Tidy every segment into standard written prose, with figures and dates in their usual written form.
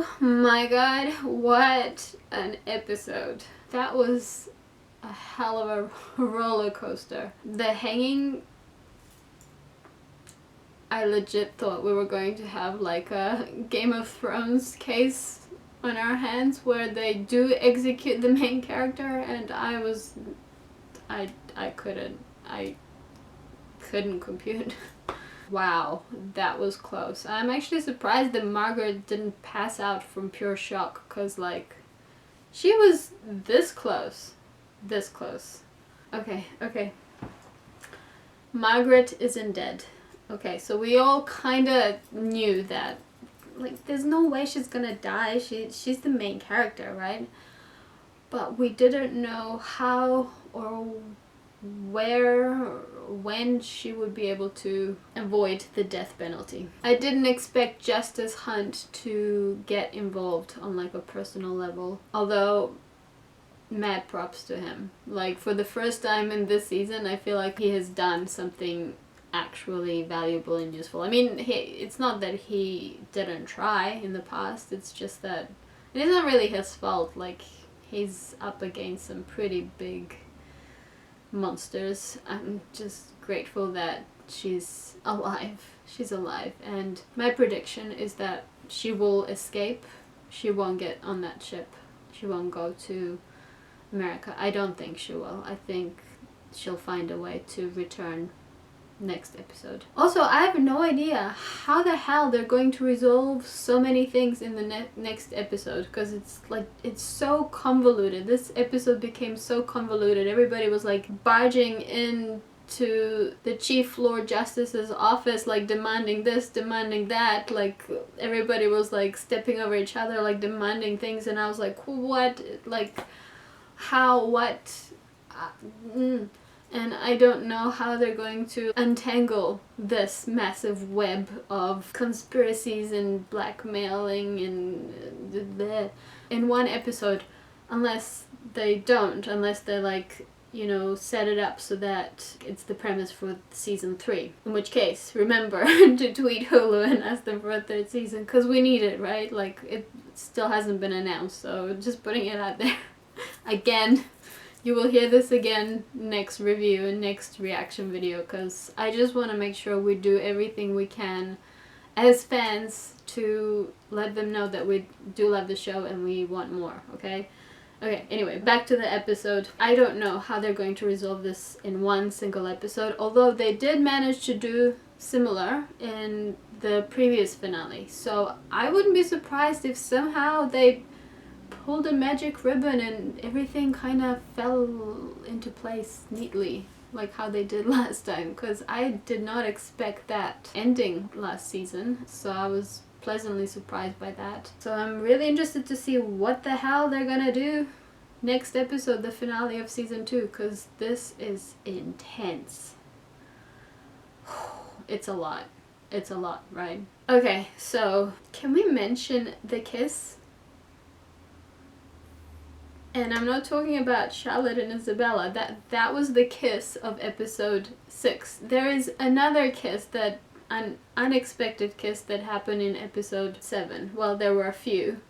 Oh my god, what an episode. That was a hell of a roller coaster. The hanging, I legit thought we were going to have like a Game of Thrones case on our hands where they do execute the main character, and I couldn't compute. Wow, that was close. I'm actually surprised that Margaret didn't pass out from pure shock, because like she was this close. This close. Okay. Margaret isn't dead. Okay, so we all kind of knew that, like, there's no way she's gonna die. She's the main character, right? But we didn't know how or where or when she would be able to avoid the death penalty. I didn't expect Justice Hunt to get involved on like a personal level, although mad props to him. Like, for the first time in this season, I feel like he has done something actually valuable and useful. I mean, it's not that he didn't try in the past, it's just that it's not really his fault. Like, he's up against some pretty big monsters. I'm just grateful that she's alive. She's alive, and my prediction is that she will escape. She won't get on that ship. She won't go to America. I don't think she will. I think she'll find a way to return next episode. Also, I have no idea how the hell they're going to resolve so many things in the next episode, because it's like, it's so convoluted. This episode became so convoluted. Everybody was like barging in to the Chief Lord Justice's office, like demanding this, demanding that. Like, everybody was like stepping over each other, like demanding things, and I was like, what? Like, how? What? And I don't know how they're going to untangle this massive web of conspiracies and blackmailing and in one episode, unless they like, you know, set it up so that it's the premise for season 3. In which case, remember to tweet Hulu and ask them for a 3rd season, because we need it, right? Like, it still hasn't been announced, so just putting it out there. Again, you will hear this again next review and next reaction video, because I just want to make sure we do everything we can as fans to let them know that we do love the show and we want more, okay? Okay, anyway, back to the episode. I don't know how they're going to resolve this in one single episode, although they did manage to do similar in the previous finale. So I wouldn't be surprised if somehow they pulled a magic ribbon and everything kind of fell into place neatly, like how they did last time, because I did not expect that ending last season, so I was pleasantly surprised by that. So I'm really interested to see what the hell they're gonna do next episode, the finale of season 2, because this is intense. It's a lot. It's a lot, right? Okay, so can we mention the kiss? And I'm not talking about Charlotte and Isabella. That was the kiss of episode 6. There is another kiss, an unexpected kiss that happened in episode 7. Well, there were a few,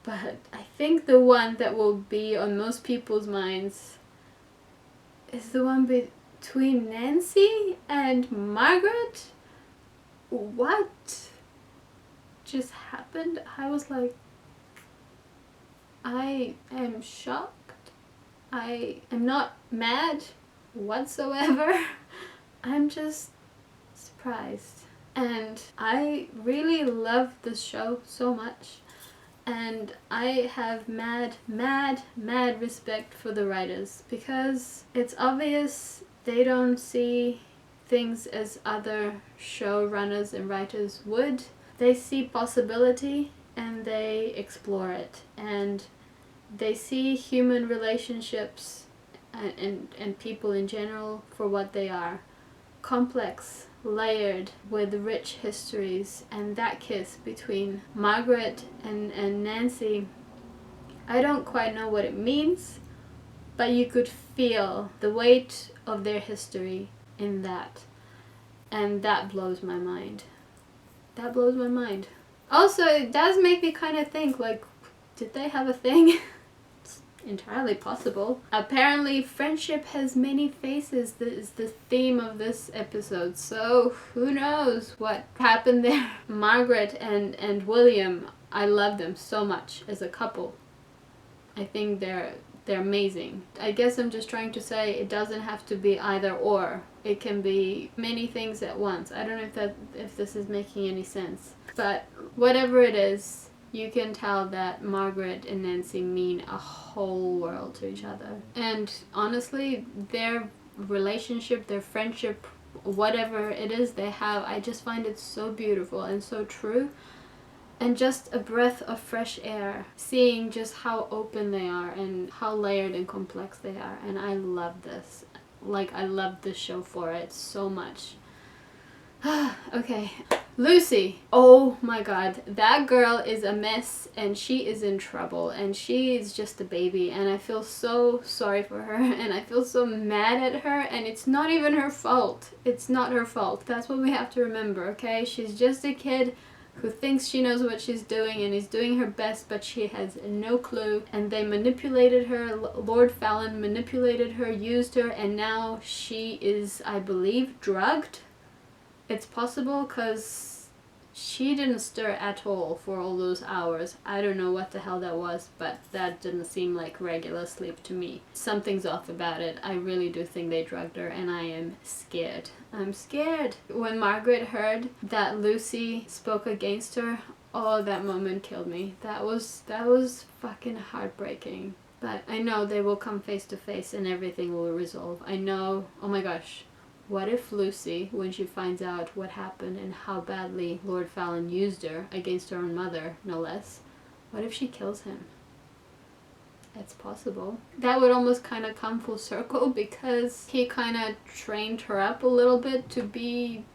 but I think the one that will be on most people's minds is the one between Nancy and Margaret. What just happened? I was like, I am shocked. I am not mad whatsoever. I'm just surprised. And I really love this show so much. And I have mad respect for the writers, because it's obvious they don't see things as other showrunners and writers would. They see possibility and they explore it, and they see human relationships and people in general for what they are: complex, layered, with rich histories. And that kiss between Margaret and Nancy, I don't quite know what it means, but you could feel the weight of their history in that, and that blows my mind. That blows my mind. Also, it does make me kind of think, like, did they have a thing? It's entirely possible. Apparently, friendship has many faces. That is the theme of this episode. So, who knows what happened there? Margaret and William, I love them so much as a couple. I think they're amazing. I guess I'm just trying to say it doesn't have to be either or. It can be many things at once. I don't know if this is making any sense. But whatever it is, you can tell that Margaret and Nancy mean a whole world to each other. And honestly, their relationship, their friendship, whatever it is they have, I just find it so beautiful and so true. And just a breath of fresh air, seeing just how open they are and how layered and complex they are. And I love this. Like, I love this show for it so much. Okay. Lucy. Oh my god. That girl is a mess and she is in trouble and she is just a baby and I feel so sorry for her and I feel so mad at her and it's not even her fault. It's not her fault. That's what we have to remember, okay? She's just a kid who thinks she knows what she's doing and is doing her best, but she has no clue. And they manipulated her. Lord Fallon manipulated her, used her, and now she is, I believe, drugged. It's possible because she didn't stir at all for all those hours. I don't know what the hell that was, but that didn't seem like regular sleep to me. Something's off about it. I really do think they drugged her and I am scared. I'm scared. When Margaret heard that Lucy spoke against her, oh, that moment killed me. That was fucking heartbreaking. But I know they will come face to face and everything will resolve. I know. Oh my gosh. What if Lucy, when she finds out what happened and how badly Lord Fallon used her against her own mother, no less, what if she kills him? It's possible. That would almost kind of come full circle because he kind of trained her up a little bit to be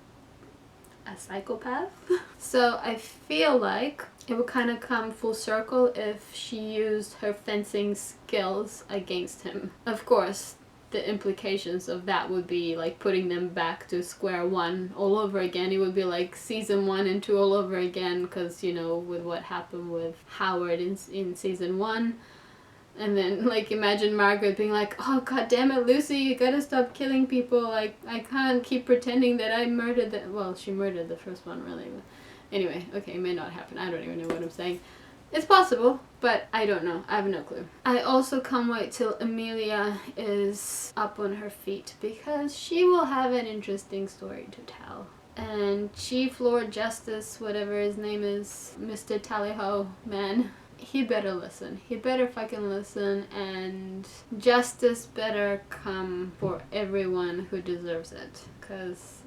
a psychopath. So I feel like it would kind of come full circle if she used her fencing skills against him. Of course, the implications of that would be like putting them back to square one all over again. It would be like season 1 and 2 all over again because, you know, with what happened with Howard in season 1. And then, like, imagine Margaret being like, oh, god damn it, Lucy, you gotta stop killing people. Like, I can't keep pretending that I murdered the... Well, she murdered the first one, really. But anyway, okay, it may not happen. I don't even know what I'm saying. It's possible, but I don't know. I have no clue. I also can't wait till Amelia is up on her feet because she will have an interesting story to tell. And Chief Lord Justice, whatever his name is, Mr. Tallyho man, he better listen. He better fucking listen, and justice better come for everyone who deserves it. Because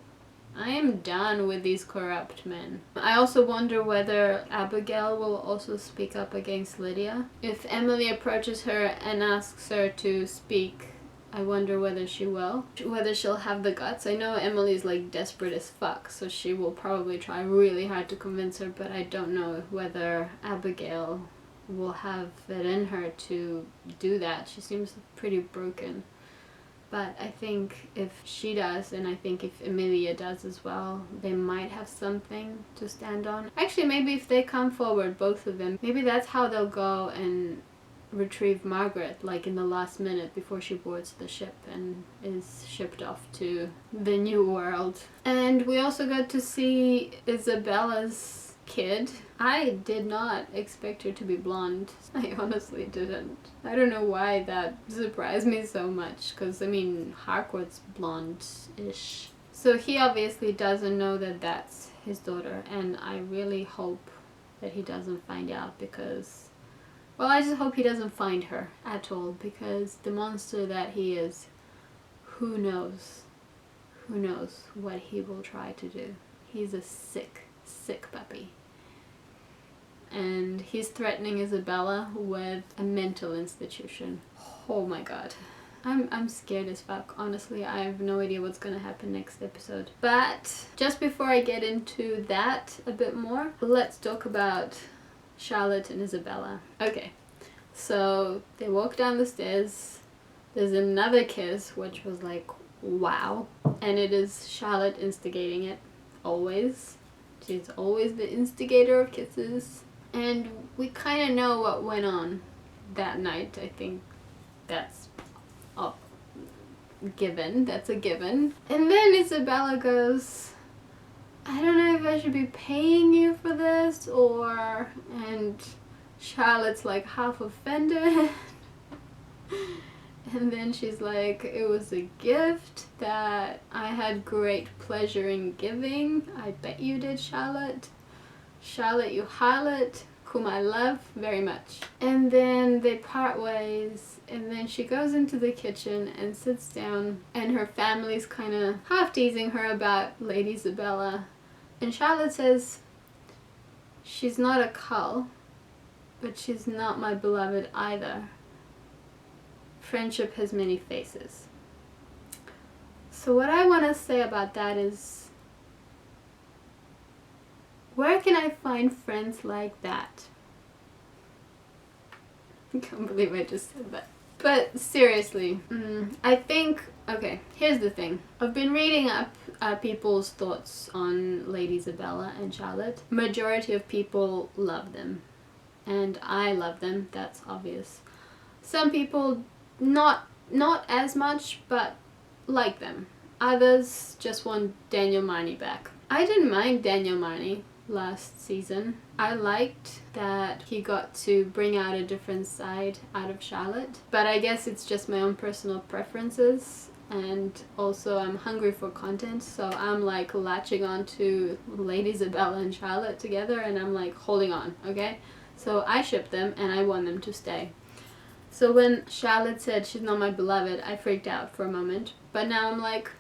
I am done with these corrupt men. I also wonder whether Abigail will also speak up against Lydia. If Emily approaches her and asks her to speak, I wonder whether she will. Whether she'll have the guts. I know Emily's like desperate as fuck, so she will probably try really hard to convince her, but I don't know whether Abigail will have it in her to do that. She seems pretty broken. But I think if she does, and I think if Amelia does as well, they might have something to stand on. Actually, maybe if they come forward, both of them, maybe that's how they'll go and retrieve Margaret, like in the last minute before she boards the ship and is shipped off to the new world. And we also got to see Isabella's kid. I did not expect her to be blonde. I honestly didn't. I don't know why that surprised me so much, because I mean Harcourt's blonde-ish. So he obviously doesn't know that that's his daughter, and I really hope that he doesn't find out, because, well, I just hope he doesn't find her at all, because the monster that he is, who knows what he will try to do. He's a sick puppy. And he's threatening Isabella with a mental institution. Oh my god. I'm scared as fuck. Honestly, I have no idea what's gonna happen next episode. But just before I get into that a bit more, let's talk about Charlotte and Isabella. Okay, so they walk down the stairs. There's another kiss, which was like, wow. And it is Charlotte instigating it, always. She's always the instigator of kisses. And we kind of know what went on that night. I think that's a given. That's a given. And then Isabella goes, I don't know if I should be paying you for this or... And Charlotte's like half offended. And then she's like, it was a gift that I had great pleasure in giving. I bet you did, Charlotte. Charlotte, you harlot, whom I love very much. And then they part ways, and then she goes into the kitchen and sits down, and her family's kind of half teasing her about Lady Isabella. And Charlotte says, she's not a cull, but she's not my beloved either. Friendship has many faces. So what I want to say about that is, where can I find friends like that? I can't believe I just said that. But seriously, I think, okay, here's the thing. I've been reading up people's thoughts on Lady Isabella and Charlotte. Majority of people love them. And I love them, that's obvious. Some people not as much, but like them. Others just want Daniel Marney back. I didn't mind Daniel Marney last season. I liked that he got to bring out a different side out of Charlotte, but I guess it's just my own personal preferences, and also I'm hungry for content, so I'm like latching on to Lady Isabella and Charlotte together, and I'm like holding on, okay? So I ship them and I want them to stay. So when Charlotte said she's not my beloved, I freaked out for a moment. But now I'm like,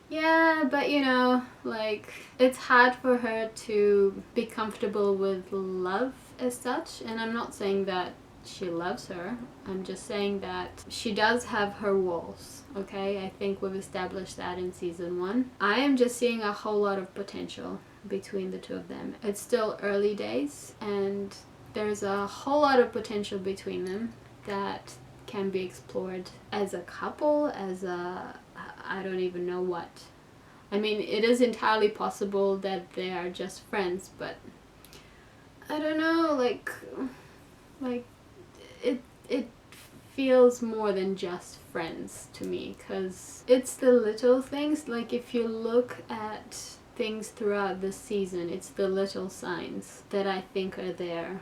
yeah, but you know, like, it's hard for her to be comfortable with love as such. And I'm not saying that she loves her. I'm just saying that she does have her walls, okay? I think we've established that in season 1. I am just seeing a whole lot of potential between the two of them. It's still early days, and there's a whole lot of potential between them that can be explored as a couple, as a, I don't even know what. I mean, it is entirely possible that they are just friends, but I don't know, like it feels more than just friends to me, because it's the little things. Like, if you look at things throughout the season, it's the little signs that I think are there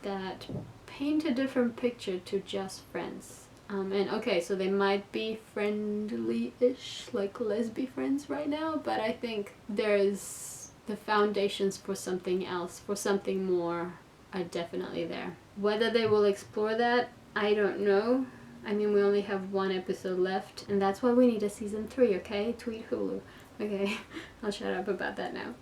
that paint a different picture to just friends. And okay, so they might be friendly-ish, like lesbian friends right now, but I think there's the foundations for something else, for something more, are definitely there. Whether they will explore that, I don't know. I mean, we only have 1 episode left, and that's why we need a season 3, okay? Tweet Hulu. Okay, I'll shut up about that now.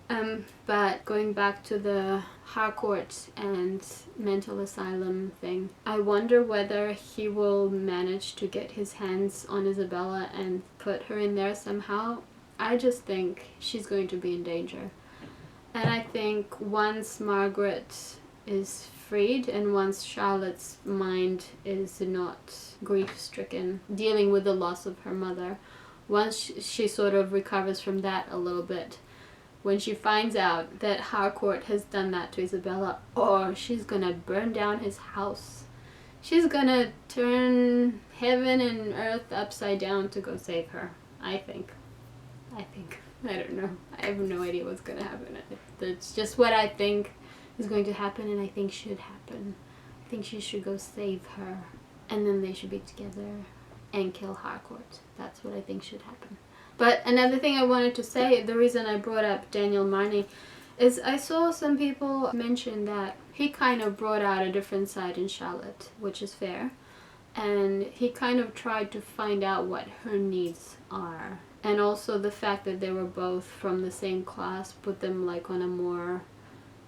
But going back to the Harcourt and mental asylum thing, I wonder whether he will manage to get his hands on Isabella and put her in there somehow. I just think she's going to be in danger. And I think once Margaret is freed, and once Charlotte's mind is not grief-stricken, dealing with the loss of her mother, once she sort of recovers from that a little bit, when she finds out that Harcourt has done that to Isabella, or she's gonna burn down his house. She's gonna turn heaven and earth upside down to go save her, I think. I don't know. I have no idea what's gonna happen. That's just what I think is going to happen, and I think should happen. I think she should go save her, and then they should be together and kill Harcourt. That's what I think should happen. But another thing I wanted to say, the reason I brought up Daniel Marney, is I saw some people mention that he kind of brought out a different side in Charlotte, which is fair. And he kind of tried to find out what her needs are. And also the fact that they were both from the same class put them like on a more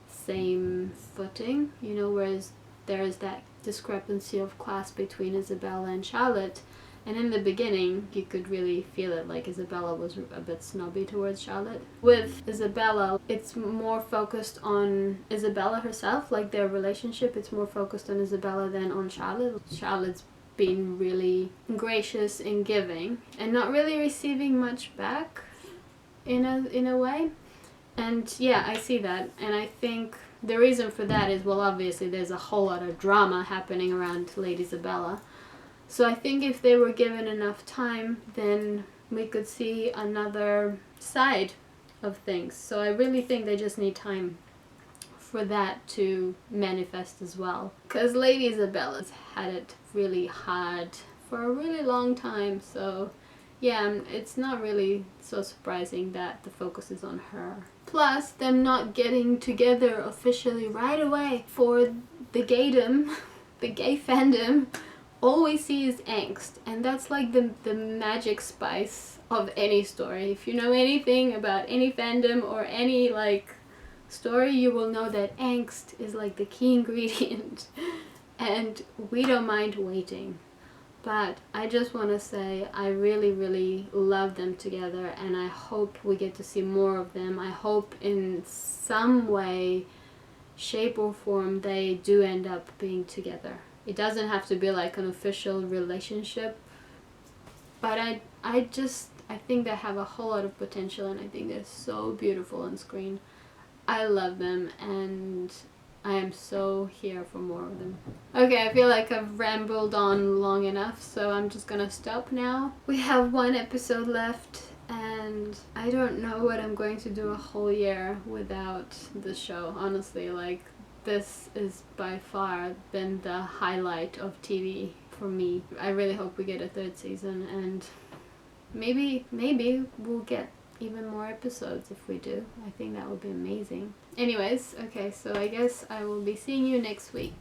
same footing, you know, whereas there is that discrepancy of class between Isabella and Charlotte. And in the beginning, you could really feel it, like Isabella was a bit snobby towards Charlotte. With Isabella, it's more focused on Isabella herself, like their relationship. It's more focused on Isabella than on Charlotte. Charlotte's been really gracious in giving and not really receiving much back in a way. And yeah, I see that. And I think the reason for that is, well, obviously there's a whole lot of drama happening around Lady Isabella. So I think if they were given enough time, then we could see another side of things. So I really think they just need time for that to manifest as well. Because Lady Isabella's had it really hard for a really long time, so yeah, it's not really so surprising that the focus is on her. Plus, them not getting together officially right away for the gaydom, the gay fandom, all we see is angst, and that's like the magic spice of any story. If you know anything about any fandom or any like story, you will know that angst is like the key ingredient and we don't mind waiting. But I just want to say I really, really love them together, and I hope we get to see more of them. I hope in some way, shape or form they do end up being together. It doesn't have to be like an official relationship, but I think they have a whole lot of potential, and I think they're so beautiful on screen. I love them, and I am so here for more of them. Okay, I feel like I've rambled on long enough, so I'm just gonna stop now. We have one episode left, and I don't know what I'm going to do a whole year without the show. Honestly, like, this is by far been the highlight of TV for me. I really hope we get a third season, and maybe we'll get even more episodes if we do. I think that would be amazing. Anyways, okay, so I guess I will be seeing you next week.